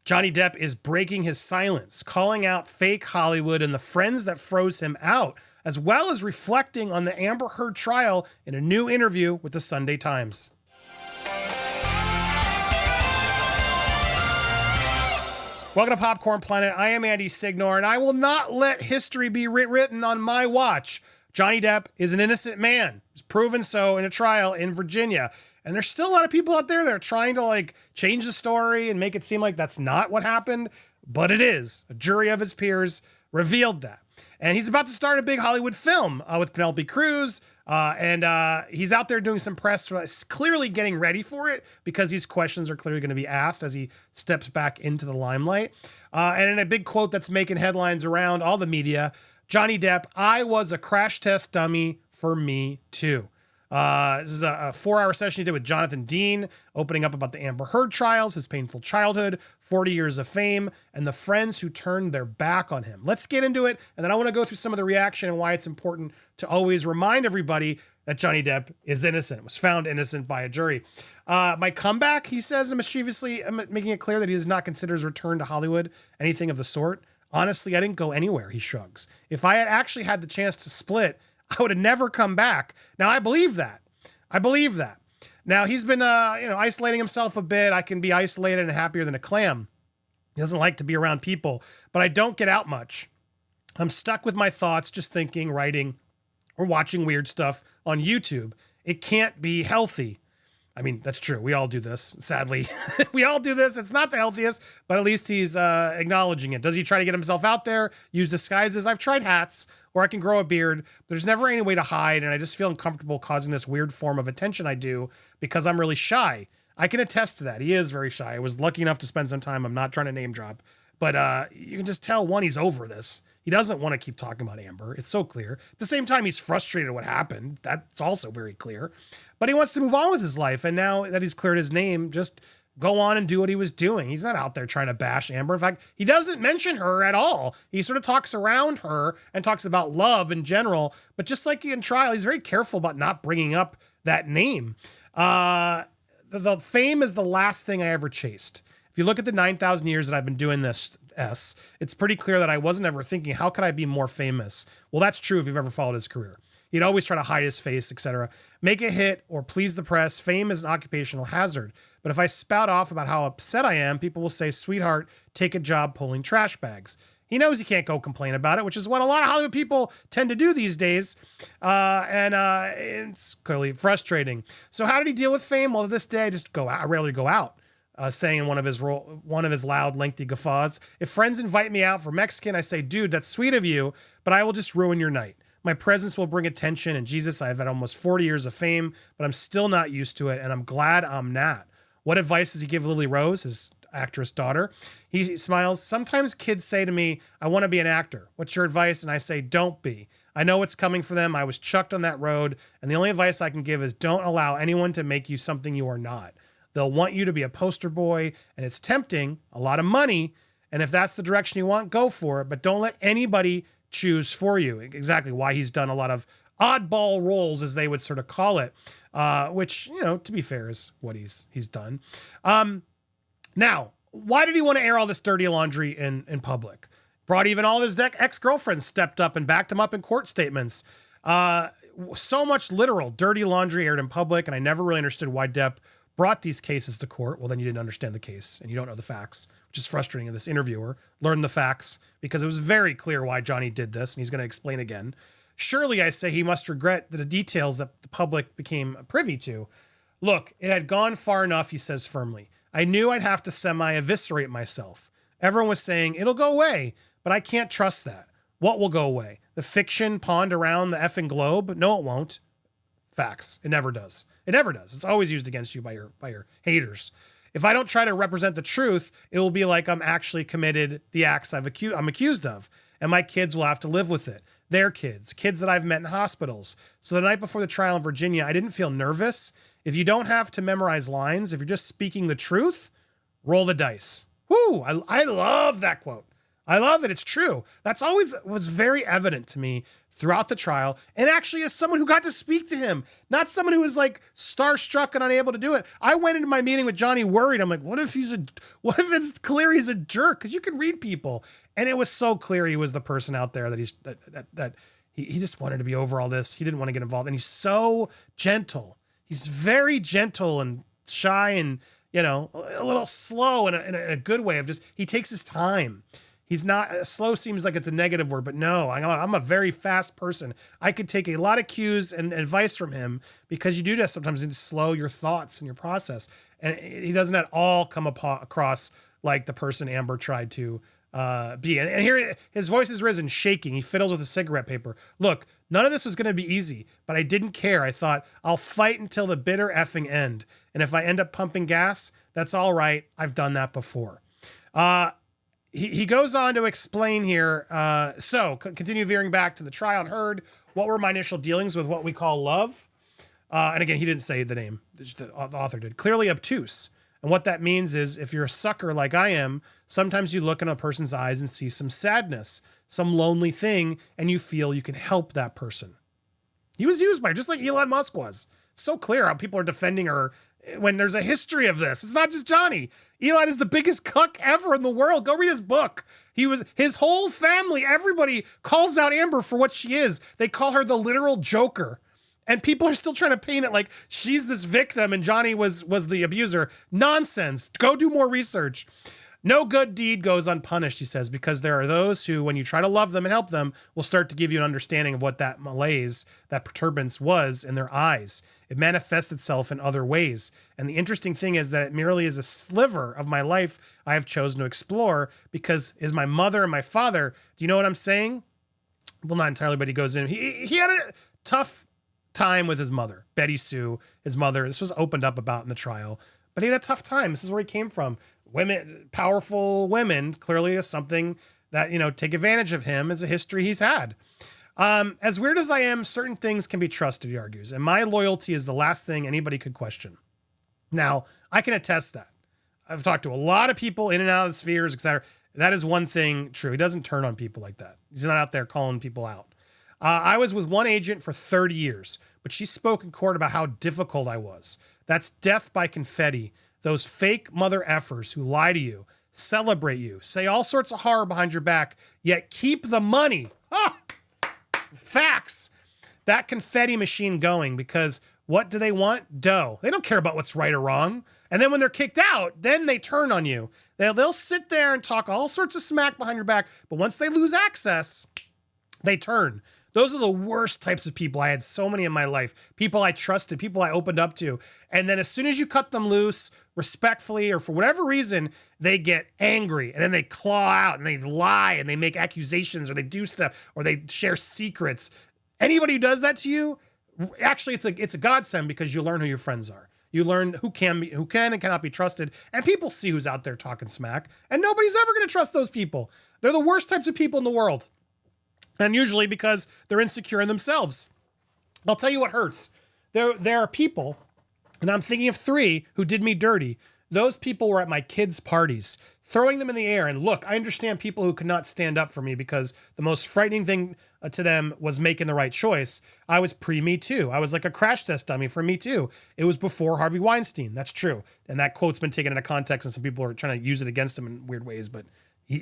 Johnny Depp is breaking his silence, calling out fake Hollywood and the friends that froze him out, as well as reflecting on the Amber Heard trial in a new interview with the Sunday Times. Welcome to Popcorn Planet. I am Andy Signore, and I will not let history be rewritten on my watch. Johnny Depp is an innocent man. He's proven so in a trial in Virginia. And there's still a lot of people out there that are trying to change the story and make it seem like that's not what happened, but it is. A jury of his peers revealed that. And he's about to start a big Hollywood film with Penelope Cruz. And he's out there doing some press, clearly getting ready for it because these questions are clearly going to be asked as he steps back into the limelight. And in a big quote that's making headlines around all the media, Johnny Depp, I was a crash test dummy for me too. This is a 4-hour session he did with Jonathan Dean, opening up about the Amber Heard trials, his painful childhood, 40 years of fame, and the friends who turned their back on him. Let's get into it, and then I want to go through some of the reaction and why it's important to always remind everybody that Johnny Depp is innocent, was found innocent by a jury. My comeback, he says mischievously, making it clear that he does not consider his return to Hollywood anything of the sort. Honestly, I didn't go anywhere, he shrugs. If I had actually had the chance to split, I would have never come back. Now, I believe that. Now, he's been, isolating himself a bit. I can be isolated and happier than a clam. He doesn't like to be around people, but I don't get out much. I'm stuck with my thoughts, just thinking, writing, or watching weird stuff on YouTube. It can't be healthy. I mean, that's true. We all do this, sadly. We all do this. It's not the healthiest, but at least he's acknowledging it. Does he try to get himself out there, use disguises? I've tried hats, or I can grow a beard. There's never any way to hide, and I just feel uncomfortable causing this weird form of attention I do because I'm really shy. I can attest to that. He is very shy. I was lucky enough to spend some time. I'm not trying to name drop, but you can just tell, one, he's over this. He doesn't want to keep talking about Amber. It's so clear. At the same time, he's frustrated at what happened. That's also very clear. But he wants to move on with his life. And now that he's cleared his name, just go on and do what he was doing. He's not out there trying to bash Amber. In fact, he doesn't mention her at all. He sort of talks around her and talks about love in general. But just like in trial, he's very careful about not bringing up that name. The fame is the last thing I ever chased. If you look at the 9,000 years that I've been doing this, it's pretty clear that I wasn't ever thinking, how could I be more famous? Well, that's true if you've ever followed his career. He'd always try to hide his face, etc. Make a hit or please the press. Fame is an occupational hazard. But if I spout off about how upset I am, people will say, sweetheart, take a job pulling trash bags. He knows he can't go complain about it, which is what a lot of Hollywood people tend to do these days. And it's clearly frustrating. So how did he deal with fame? Well, to this day, I rarely go out. Saying in one of his loud, lengthy guffaws, if friends invite me out for Mexican, I say, dude, that's sweet of you, but I will just ruin your night. My presence will bring attention, and Jesus, I've had almost 40 years of fame, but I'm still not used to it, and I'm glad I'm not. What advice does he give Lily Rose, his actress daughter? He smiles. Sometimes kids say to me, I want to be an actor. What's your advice? And I say, don't be. I know what's coming for them. I was chucked on that road, and the only advice I can give is don't allow anyone to make you something you are not. They'll want you to be a poster boy, and it's tempting, a lot of money. And if that's the direction you want, go for it. But don't let anybody choose for you. Exactly why he's done a lot of oddball roles, as they would sort of call it, which, to be fair, is what he's done. Now, why did he want to air all this dirty laundry in public? Brought even all of his ex-girlfriends stepped up and backed him up in court statements. So much literal dirty laundry aired in public, and I never really understood why Depp brought these cases to court. Well, then you didn't understand the case and you don't know the facts, which is frustrating. This interviewer learned the facts because it was very clear why Johnny did this, and he's going to explain again. Surely, I say, he must regret the details that the public became privy to. Look, it had gone far enough, he says firmly. I knew I'd have to semi-eviscerate myself. Everyone was saying, it'll go away, but I can't trust that. What will go away? The fiction pawned around the effing globe? No, it won't. Facts. It never does. It never does. It's always used against you by your haters. If I don't try to represent the truth, it will be like I'm actually committed the acts I'm accused of, and my kids will have to live with it. Their kids that I've met in hospitals. So the night before the trial in Virginia, I didn't feel nervous. If you don't have to memorize lines, if you're just speaking the truth, roll the dice. Woo! I love that quote. I love it. It's true. That's always was very evident to me throughout the trial, and actually as someone who got to speak to him, not someone who was like starstruck and unable to do it. I went into my meeting with Johnny worried. I'm like, what if it's clear he's a jerk? Because you can read people. And it was so clear he was the person out there that he just wanted to be over all this. He didn't want to get involved. And he's so gentle. He's very gentle and shy and, you know, a little slow in a good way of just, he takes his time. He's not, slow seems like it's a negative word, but no, I'm a very fast person. I could take a lot of cues and advice from him because you do that sometimes and slow your thoughts and your process. And he doesn't at all come across like the person Amber tried to be. And here his voice is risen, shaking. He fiddles with a cigarette paper. Look, none of this was going to be easy, but I didn't care. I thought I'll fight until the bitter effing end. And if I end up pumping gas, that's all right. I've done that before. He goes on to explain here. So continue veering back to the trial and heard what were my initial dealings with what we call love. And again, he didn't say the name. The author did. Clearly obtuse. And what that means is if you're a sucker like I am, sometimes you look in a person's eyes and see some sadness, some lonely thing, and you feel you can help that person. He was used by her, just like Elon Musk was. It's so clear how people are defending her when there's a history of this. It's not just Johnny. Elon is the biggest cuck ever in the world. Go read his book. His whole family, everybody calls out Amber for what she is. They call her the literal Joker. And people are still trying to paint it like she's this victim and Johnny was the abuser. Nonsense. Go do more research. No good deed goes unpunished, he says, because there are those who, when you try to love them and help them, will start to give you an understanding of what that malaise, that perturbance was in their eyes. It manifests itself in other ways. And the interesting thing is that it merely is a sliver of my life I have chosen to explore because is my mother and my father. Do you know what I'm saying? Well, not entirely, but he goes in. He had a tough time with his mother, Betty Sue, his mother. This was opened up about in the trial, but he had a tough time. This is where he came from. Women, powerful women, clearly is something that, you know, take advantage of him as a history he's had. As weird as I am, certain things can be trusted, he argues, and my loyalty is the last thing anybody could question. Now, I can attest that. I've talked to a lot of people in and out of spheres, etc. That is one thing true. He doesn't turn on people like that. He's not out there calling people out. I was with one agent for 30 years, but she spoke in court about how difficult I was. That's death by confetti. Those fake mother effers who lie to you, celebrate you, say all sorts of horror behind your back, yet keep the money. Facts. That confetti machine going, because what do they want? Dough. They don't care about what's right or wrong. And then when they're kicked out, then they turn on you. They'll sit there and talk all sorts of smack behind your back, but once they lose access, they turn. Those are the worst types of people. I had so many in my life. People I trusted, people I opened up to. And then as soon as you cut them loose, respectfully or for whatever reason, they get angry and then they claw out and they lie and they make accusations or they do stuff or they share secrets. Anybody who does that to you, actually it's a godsend because you learn who your friends are. You learn who can and cannot be trusted. And people see who's out there talking smack. And nobody's ever going to trust those people. They're the worst types of people in the world. And usually because they're insecure in themselves. I'll tell you what hurts. There are people, and I'm thinking of 3 who did me dirty. Those people were at my kids' parties, throwing them in the air. And look, I understand people who could not stand up for me because the most frightening thing to them was making the right choice. I was pre-Me Too. I was like a crash test dummy for Me Too. It was before Harvey Weinstein. That's true. And that quote's been taken into context and some people are trying to use it against him in weird ways, but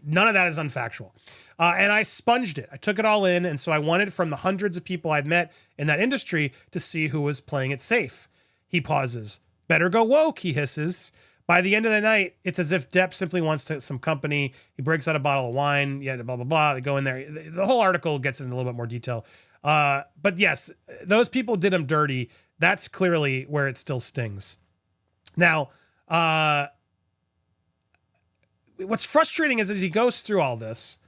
none of that is unfactual. And I sponged it. I took it all in. And so I wanted from the hundreds of people I've met in that industry to see who was playing it safe. He pauses. Better go woke, he hisses. By the end of the night, it's as if Depp simply wants some company. He breaks out a bottle of wine. Yeah, blah, blah, blah. They go in there. The whole article gets into a little bit more detail. But yes, those people did him dirty. That's clearly where it still stings. Now, what's frustrating is as he goes through all this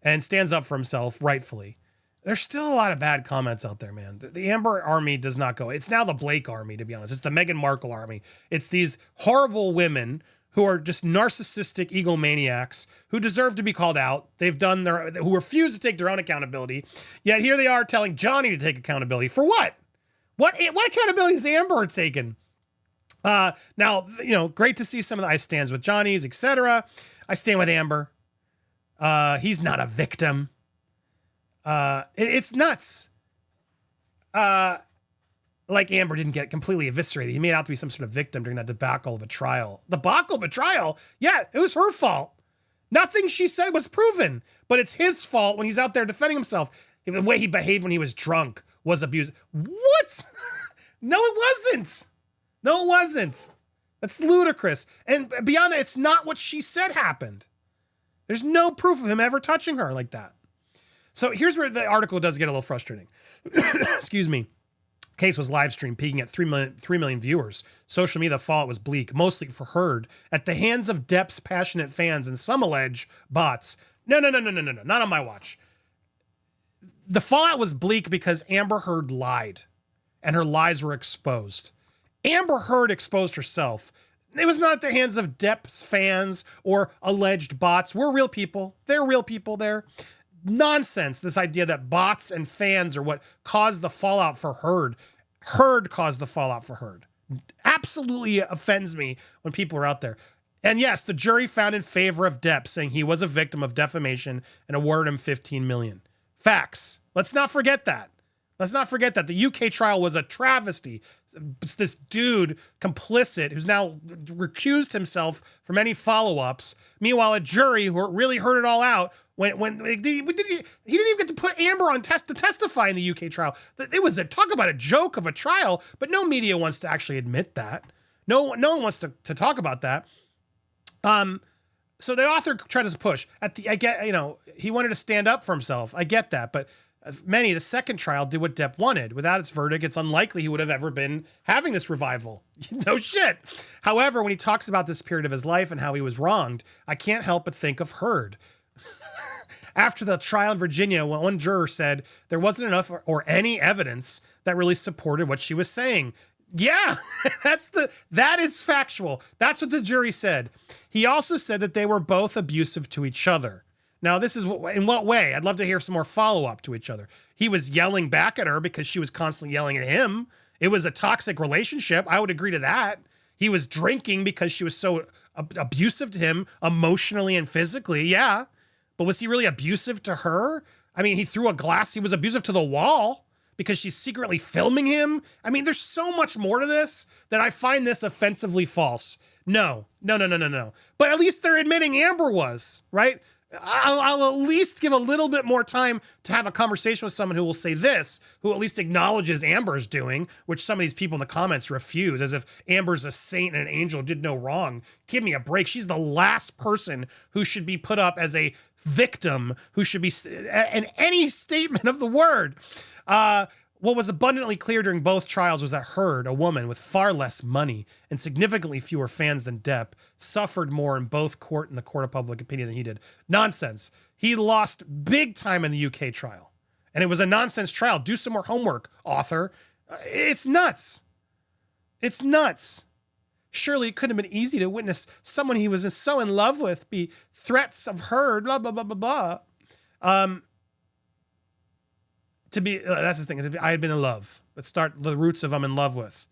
and stands up for himself, rightfully, there's still a lot of bad comments out there, man. The Amber army does not go. It's now the Blake army, to be honest. It's the Meghan Markle army. It's these horrible women who are just narcissistic egomaniacs who deserve to be called out. Who refuse to take their own accountability. Yet here they are telling Johnny to take accountability. For what? What accountability is Amber taking? Now, great to see some of the I stands with Johnny's, etc. I stand with Amber. He's not a victim. It's nuts. Like Amber didn't get completely eviscerated. He made out to be some sort of victim during that debacle of a trial. Debacle of a trial? Yeah, it was her fault. Nothing she said was proven, but it's his fault when he's out there defending himself. The way he behaved when he was drunk was abusive. What? No, it wasn't. No, it wasn't. That's ludicrous. And beyond that, it's not what she said happened. There's no proof of him ever touching her like that. So here's where the article does get a little frustrating. Excuse me. Case was live streamed, peaking at 3 million viewers. Social media fallout was bleak, mostly for Heard, at the hands of Depp's passionate fans and some allege bots. No, not on my watch. The fallout was bleak because Amber Heard lied, and her lies were exposed. Amber Heard exposed herself. It was not at the hands of Depp's fans or alleged bots. We're real people. They're real people there. Nonsense, this idea that bots and fans are what caused the fallout for Heard. Heard caused the fallout for Heard. Absolutely offends me when people are out there. And yes, the jury found in favor of Depp, saying he was a victim of defamation and awarded him $15 million. Facts. Let's not forget that. Let's not forget that the UK trial was a travesty. It's this dude complicit who's now recused himself from any follow-ups. Meanwhile, a jury who really heard it all out when he didn't even get to put Amber on to testify in the UK trial. It was talk about a joke of a trial, but no media wants to actually admit that. No one wants to talk about that. So the author tried to push he wanted to stand up for himself. I get that, but the second trial did what Depp wanted. Without its verdict, it's unlikely he would have ever been having this revival. No shit. However, when he talks about this period of his life and how he was wronged, I can't help but think of Heard. After the trial in Virginia, one juror said there wasn't enough or any evidence that really supported what she was saying. Yeah, that is factual. That's what the jury said. He also said that they were both abusive to each other. Now, this is in what way? I'd love to hear some more follow-up to each other. He was yelling back at her because she was constantly yelling at him. It was a toxic relationship. I would agree to that. He was drinking because she was so abusive to him emotionally and physically. Yeah. But was he really abusive to her? I mean, he threw a glass. He was abusive to the wall because she's secretly filming him. I mean, there's so much more to this that I find this offensively false. No. But at least they're admitting Amber was, right? I'll at least give a little bit more time to have a conversation with someone who will say this, who at least acknowledges Amber's doing, which some of these people in the comments refuse, as if Amber's a saint and an angel, did no wrong. Give me a break. She's the last person who should be put up as a victim, who should be in any statement of the word. What was abundantly clear during both trials was that Heard, a woman with far less money and significantly fewer fans than Depp, suffered more in both court and the court of public opinion than he did. Nonsense. He lost big time in the UK trial. And it was a nonsense trial. Do some more homework, author. It's nuts. It's nuts. Surely it couldn't have been easy to witness someone he was so in love with be threats of Heard, blah, blah, blah, blah, blah. That's the thing. I had been in love. Let's start the roots of I'm in love with.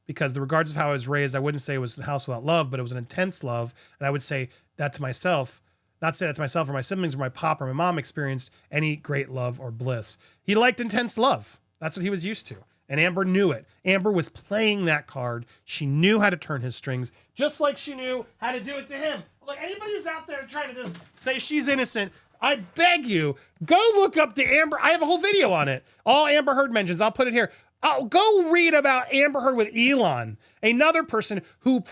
Because the regards of how I was raised, I wouldn't say it was a house without love, but it was an intense love. And I would say that to myself, not say that to myself or my siblings or my pop or my mom experienced any great love or bliss. He liked intense love. That's what he was used to. And Amber knew it. Amber was playing that card. She knew how to turn his strings, just like she knew how to do it to him. Like anybody who's out there trying to just say she's innocent, I beg you, go look up the Amber. I have a whole video on it. All Amber Heard mentions. I'll put it here. I'll go read about Amber Heard with Elon, another person who,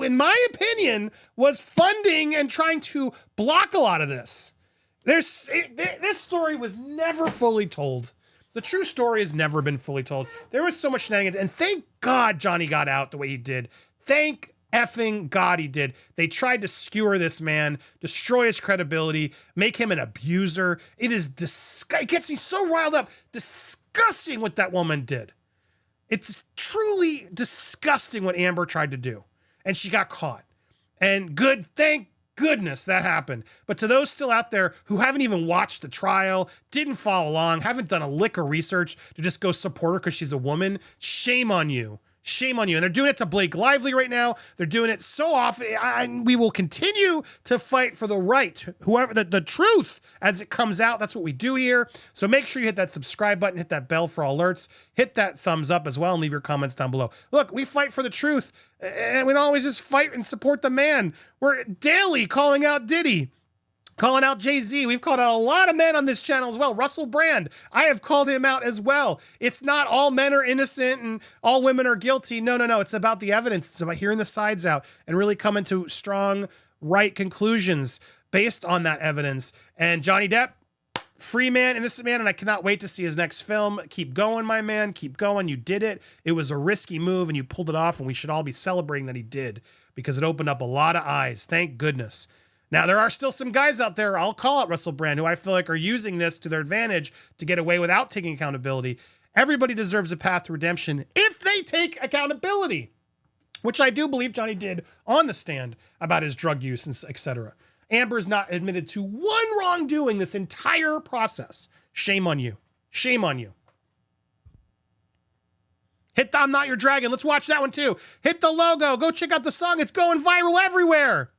in my opinion, was funding and trying to block a lot of this. This story was never fully told. The true story has never been fully told. There was so much shenanigans, and thank God Johnny got out the way he did. Thank effing God he did. They tried to skewer this man, destroy his credibility, make him an abuser. It gets me so riled up. Disgusting what that woman did. It's truly disgusting what Amber tried to do. And she got caught. And thank goodness that happened. But to those still out there who haven't even watched the trial, didn't follow along, haven't done a lick of research to just go support her because she's a woman, shame on you. Shame on you. And they're doing it to Blake Lively right now. They're doing it so often. We will continue to fight for the right, whoever, the truth as it comes out. That's what we do here. So make sure you hit that subscribe button, hit that bell for all alerts, hit that thumbs up as well, and leave your comments down below. Look, we fight for the truth, and we don't always just fight and support the man. We're daily calling out Diddy, calling out Jay-Z. We've called out a lot of men on this channel as well. Russell Brand, I have called him out as well. It's not all men are innocent and all women are guilty. No. It's about the evidence. It's about hearing the sides out and really coming to strong, right conclusions based on that evidence. And Johnny Depp, free man, innocent man, and I cannot wait to see his next film. Keep going, my man. Keep going. You did it. It was a risky move, and you pulled it off, and we should all be celebrating that he did because it opened up a lot of eyes. Thank goodness. Now, there are still some guys out there, I'll call out Russell Brand, who I feel like are using this to their advantage to get away without taking accountability. Everybody deserves a path to redemption if they take accountability, which I do believe Johnny did on the stand about his drug use, and etc. Amber's not admitted to one wrongdoing this entire process. Shame on you. Shame on you. Hit the I'm Not Your Dragon. Let's watch that one too. Hit the logo. Go check out the song. It's going viral everywhere.